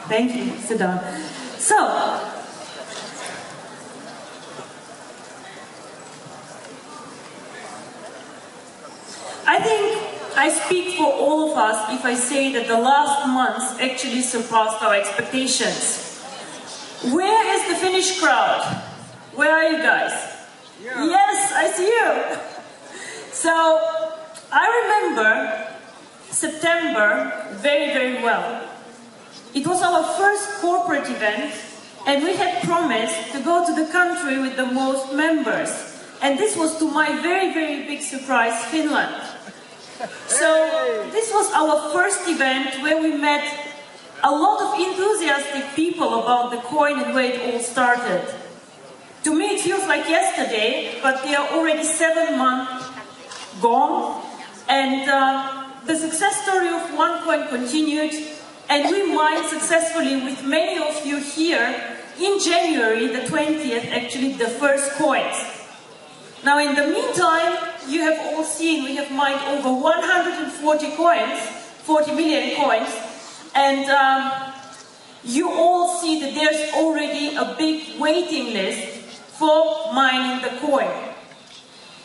Thank you. Sit down. So, I think I speak for all of us if I say that the last months actually surpassed our expectations. Where is the Finnish crowd? Where are you guys? Yeah. Yes, I see you. So, I remember September very, very well. It was our first corporate event, and we had promised to go to the country with the most members. And this was, to my very, very big surprise, Finland. So this was our first event where we met a lot of enthusiastic people about the coin and where it all started. To me it feels like yesterday, but they are already 7 months gone, and the success story of Onecoin continued, and we mined successfully with many of you here in January the 20th, actually the first coins. Now in the meantime, you have all seen we have mined over 140 coins, 40 million coins, and you all see that there's already a big waiting list for mining the coin.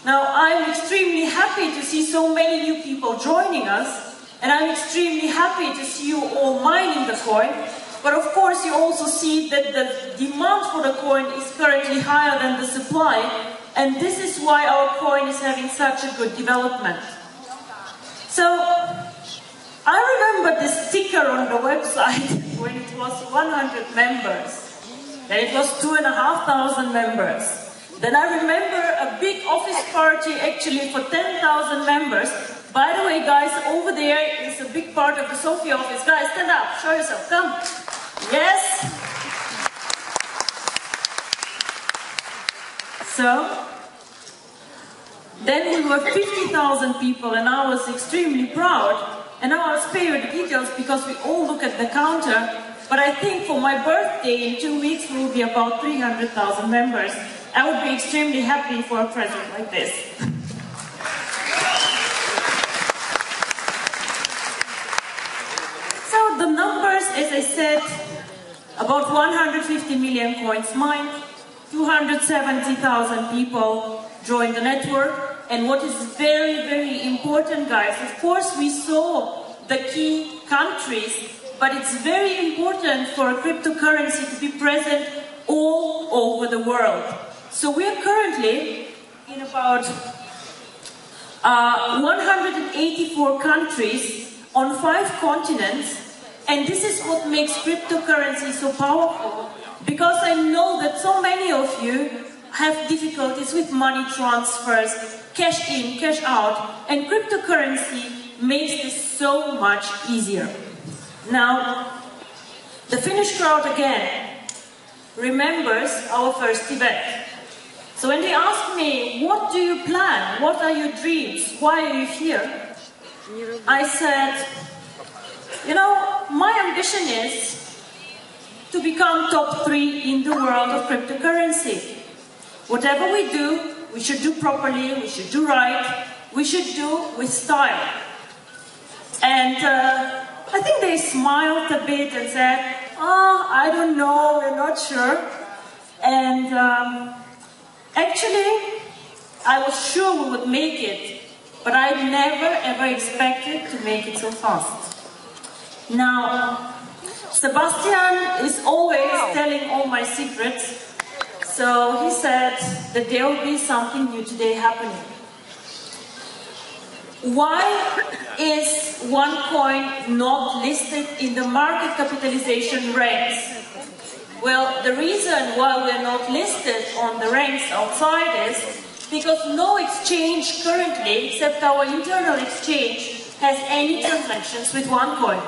Now I'm extremely happy to see so many new people joining us, and I'm extremely happy to see you all mining the coin, but of course you also see that the demand for the coin is currently higher than the supply. And this is why our coin is having such a good development. So, I remember the sticker on the website when it was 100 members. Then it was 2,500 members. Then I remember a big office party actually for 10,000 members. By the way, guys, over there is a big part of the Sofia office. Guys, stand up, show yourself, come. Yes. So, then we were 50,000 people, and I was extremely proud. And now I'll spare you the details because we all look at the counter. But I think for my birthday in 2 weeks we will be about 300,000 members. I would be extremely happy for a present like this. So the numbers, as I said, about 150 million coins mined, 270,000 people joined the network. And what is very, very important, guys, of course we saw the key countries, but it's very important for a cryptocurrency to be present all over the world. So we are currently in about 184 countries on 5 continents, and this is what makes cryptocurrency so powerful, because I know that so many of you have difficulties with money transfers, cash in, cash out, and cryptocurrency makes this so much easier. Now, the Finnish crowd again remembers our first event. So when they ask me, what do you plan? What are your dreams? Why are you here? I said, you know, my ambition is to become top 3 in the world of cryptocurrency. Whatever we do, we should do properly, we should do right, we should do with style. And I think they smiled a bit and said, I don't know, we're not sure. And actually, I was sure we would make it, but I never ever expected to make it so fast. Now, Sebastian is always telling all my secrets. So he said that there will be something new today happening. Why is Onecoin not listed in the market capitalization ranks? Well, the reason why we're not listed on the ranks outside is because no exchange currently, except our internal exchange, has any transactions with Onecoin.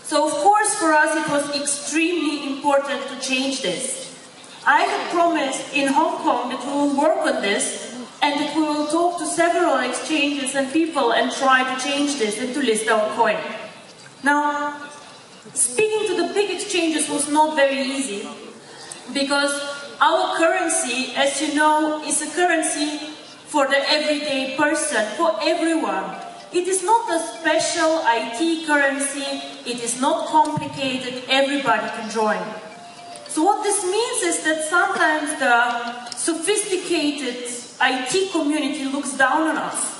So of course for us it was extremely important to change this. I had promised in Hong Kong that we will work on this and that we will talk to several exchanges and people and try to change this and to list our coin. Now, speaking to the big exchanges was not very easy because our currency, as you know, is a currency for the everyday person, for everyone. It is not a special IT currency, it is not complicated, everybody can join. So what this means is that sometimes the sophisticated IT community looks down on us.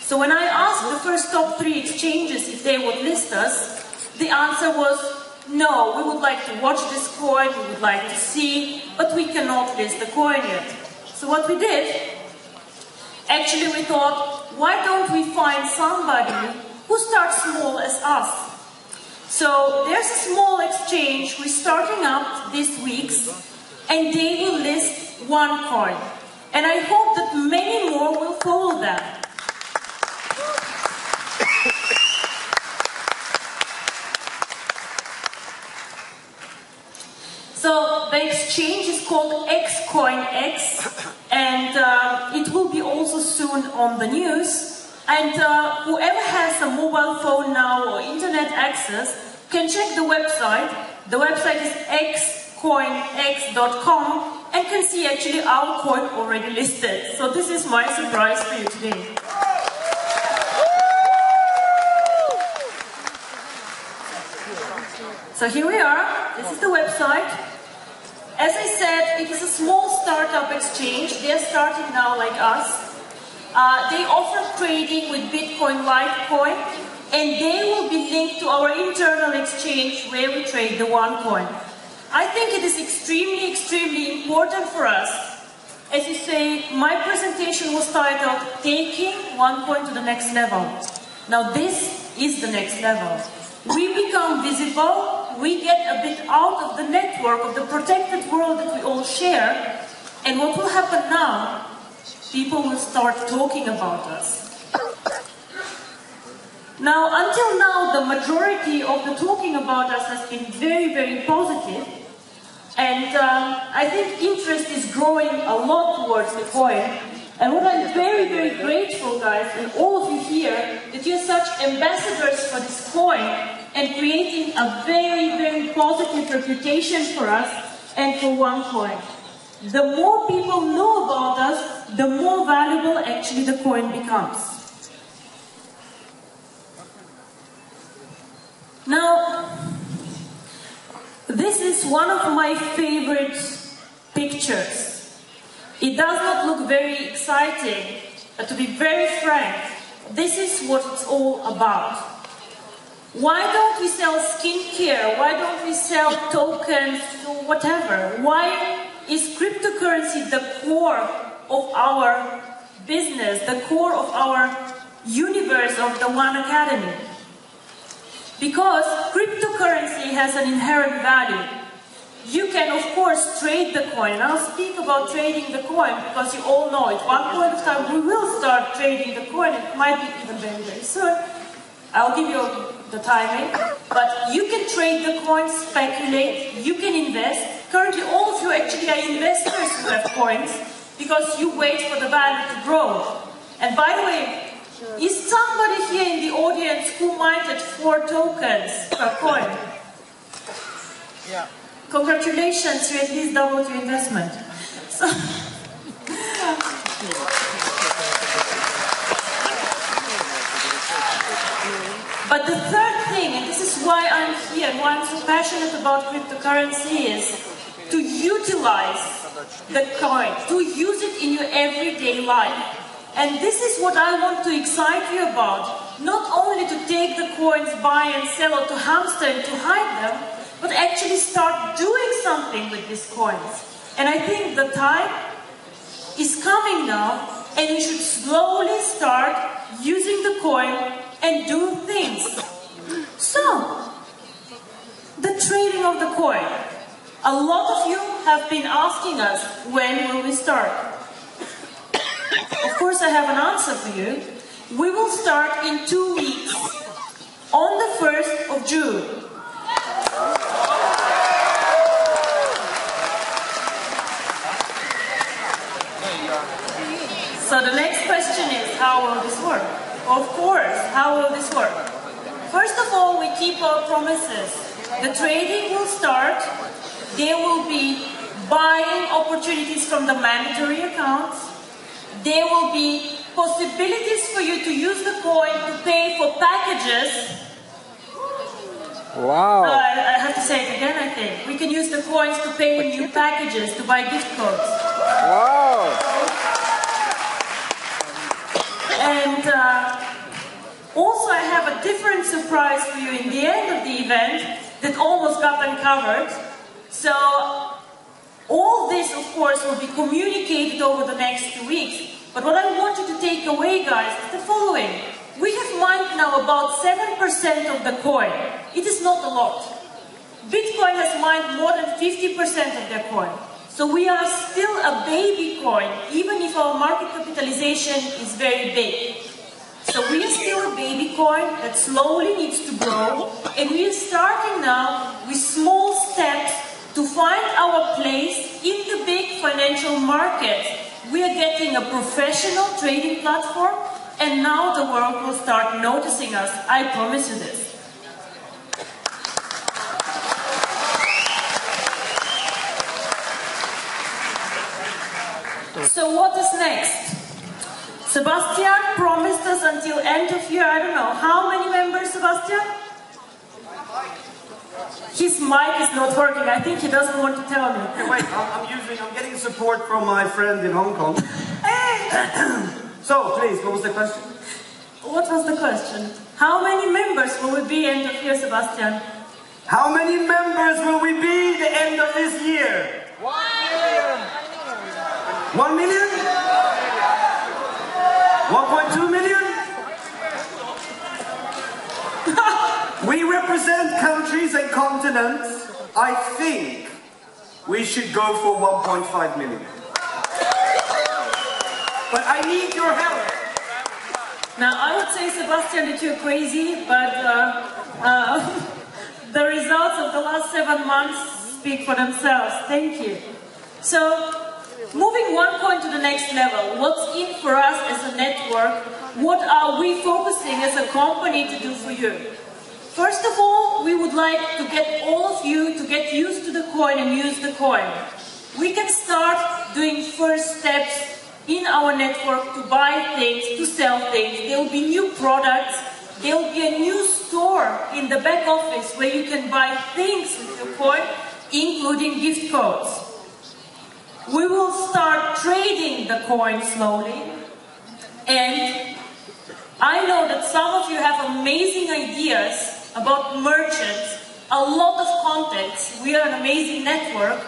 So when I asked the first top 3 exchanges if they would list us, the answer was, no, we would like to watch this coin, we would like to see, but we cannot list the coin yet. So what we did, actually we thought, why don't we find somebody who starts small as us? So there's a small exchange we're starting up this week, and they will list Onecoin. And I hope that many more will follow them. So the exchange is called XCoinX, and it will be also soon on the news. And whoever has a mobile phone now or internet access can check the website. The website is xcoinx.com and can see actually our coin already listed. So this is my surprise for you today. So here we are. This is the website. As I said, it is a small startup exchange. They are starting now like us. They offer trading with Bitcoin, Litecoin, and they will be linked to our internal exchange where we trade the Onecoin. I think it is extremely, extremely important for us. As you say, my presentation was titled, Taking Onecoin to the Next Level. Now this is the next level. We become visible, we get a bit out of the network of the protected world that we all share, and what will happen now? People will start talking about us. Now, until now, the majority of the talking about us has been very, very positive, and I think interest is growing a lot towards the coin. And what I'm very, very grateful, guys, and all of you here, that you're such ambassadors for this coin and creating a very, very positive reputation for us and for Onecoin. The more people know about us, the more valuable actually the coin becomes. Now, this is one of my favorite pictures. It does not look very exciting, but to be very frank, this is what it's all about. Why don't we sell skincare? Why don't we sell tokens or whatever? Why is cryptocurrency the core of our business, the core of our universe of the One Academy? Because cryptocurrency has an inherent value. You can, of course, trade the coin. And I'll speak about trading the coin because you all know at one point of time we will start trading the coin. It might be even very, very soon. I'll give you the timing. But you can trade the coin, speculate, you can invest. Currently, all of you actually are investors who have coins because you wait for the value to grow. And by the way, is somebody here in the audience who minted 4 tokens per coin? Yeah. Congratulations, you at least doubled your investment. So, but the third thing, and this is why I'm here, and why I'm so passionate about cryptocurrency, is to utilize the coin, to use it in your everyday life. And this is what I want to excite you about. Not only to take the coins, buy and sell, or to hamster and to hide them, but actually start doing something with these coins. And I think the time is coming now, and you should slowly start using the coin and do things. So, the trading of the coin. A lot of you have been asking us, when will we start? Of course, I have an answer for you. We will start in 2 weeks, on the 1st of June. So the next question is, how will this work? Of course, how will this work? First of all, we keep our promises. The trading will start. There will be buying opportunities from the mandatory accounts. There will be possibilities for you to use the coin to pay for packages. Wow. I have to say it again, I think. We can use the coins to pay new packages, to buy gift codes. Wow. And also I have a different surprise for you in the end of the event that almost got uncovered. So all this, of course, will be communicated over the next 2 weeks. But what I want you to take away, guys, is the following. We have mined now about 7% of the coin. It is not a lot. Bitcoin has mined more than 50% of their coin. So we are still a baby coin, even if our market capitalization is very big. So we are still a baby coin that slowly needs to grow, and we are starting now with small steps to find our place in the big financial market. We are getting a professional trading platform, and now the world will start noticing us. I promise you this. So what is next? Sebastian promised us until end of year, I don't know, how many members, Sebastian? His mic is not working, I think he doesn't want to tell me. Hey, wait, I'm getting support from my friend in Hong Kong. Hey! So, please, what was the question? What was the question? How many members will we be end of year, Sebastian? How many members will we be the end of this year? 1 million. 1 million? 1.2 million? We represent countries and continents. I think we should go for 1.5 million. But I need your help. Now, I would say, Sebastian, that you're crazy, but the results of the last 7 months speak for themselves. Thank you. So, moving Onecoin to the next level, what's in for us as a network? What are we focusing as a company to do for you? First of all, we would like to get all of you to get used to the coin and use the coin. We can start doing first steps in our network to buy things, to sell things. There will be new products. There will be a new store in the back office where you can buy things with your coin, including gift codes. We will start trading the coin slowly, and I know that some of you have amazing ideas about merchants, a lot of contacts. We are an amazing network.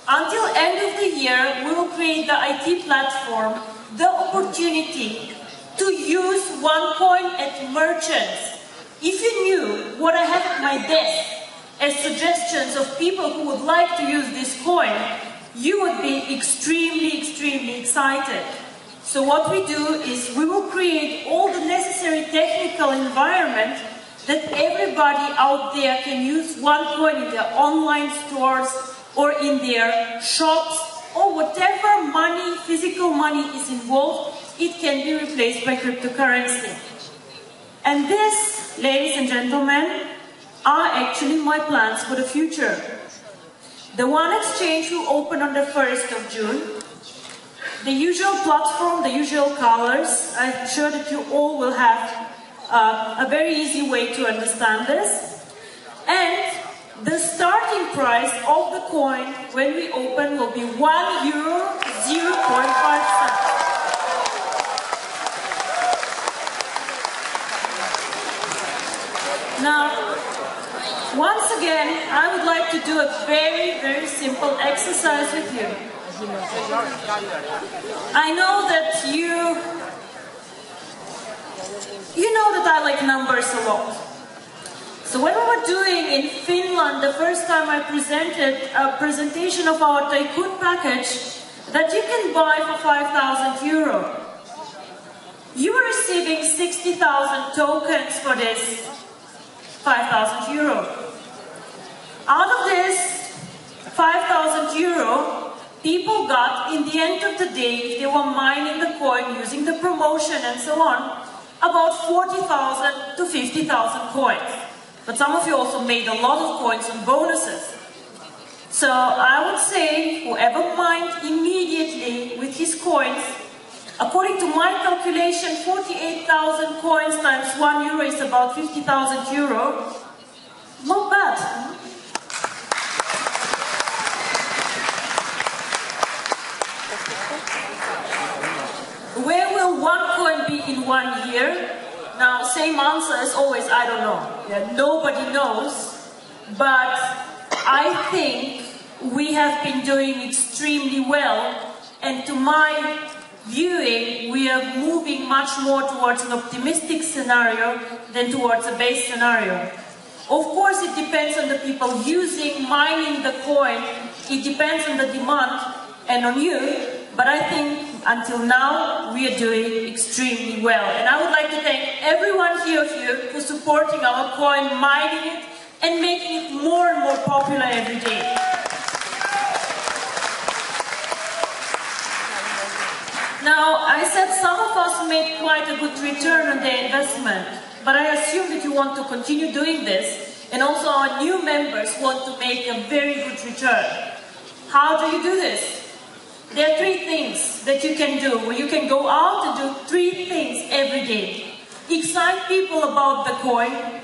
Until end of the year, we will create the IT platform, the opportunity to use Onecoin at merchants. If you knew what I have at my desk as suggestions of people who would like to use this coin, you would be extremely, extremely excited. So what we do is we will create all the necessary technical environment that everybody out there can use Onecoin in their online stores or in their shops, or whatever money, physical money is involved, it can be replaced by cryptocurrency. And this, ladies and gentlemen, are actually my plans for the future. The One Exchange will open on the 1st of June. The usual platform, the usual colors. I'm sure that you all will have a very easy way to understand this. And the starting price of the coin when we open will be €1, 0.5 cents. Now, once again, I would like to do a very, very simple exercise with you. I know that you know that I like numbers a lot. So when we were doing in Finland, the first time I presented a presentation of our Tycoon package that you can buy for €5,000. You were receiving 60,000 tokens for this €5,000. Out of this €5,000, people got, in the end of the day, if they were mining the coin, using the promotion and so on, about 40,000 to 50,000 coins. But some of you also made a lot of coins and bonuses. So I would say, whoever mined immediately with his coins, According to my calculation, 48,000 coins times 1 euro is about 50,000 euro. Not bad. Where will Onecoin be in 1 year? Now, same answer as always, I don't know. Yeah, nobody knows. But I think we have been doing extremely well. And to my viewing, we are moving much more towards an optimistic scenario than towards a base scenario. Of course, it depends on the people mining the coin. It depends on the demand and on you. But I think until now, we are doing extremely well. And I would like to thank everyone here for supporting our coin, mining it, and making it more and more popular every day. Now, I said some of us made quite a good return on their investment, but I assume that you want to continue doing this, and also our new members want to make a very good return. How do you do this? There are 3 things that you can do, where you can go out and do 3 things every day. Excite people about the coin,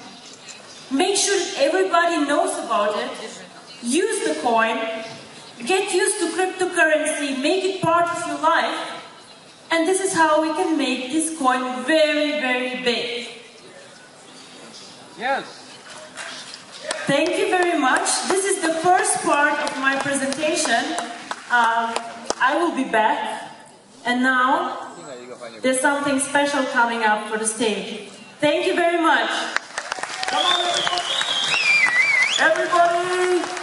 make sure that everybody knows about it, use the coin, get used to cryptocurrency, make it part of your life, and this is how we can make this coin very, very big. Yes. Thank you very much. This is the first part of my presentation. I will be back. And now, there's something special coming up for the stage. Thank you very much. Come on, everybody!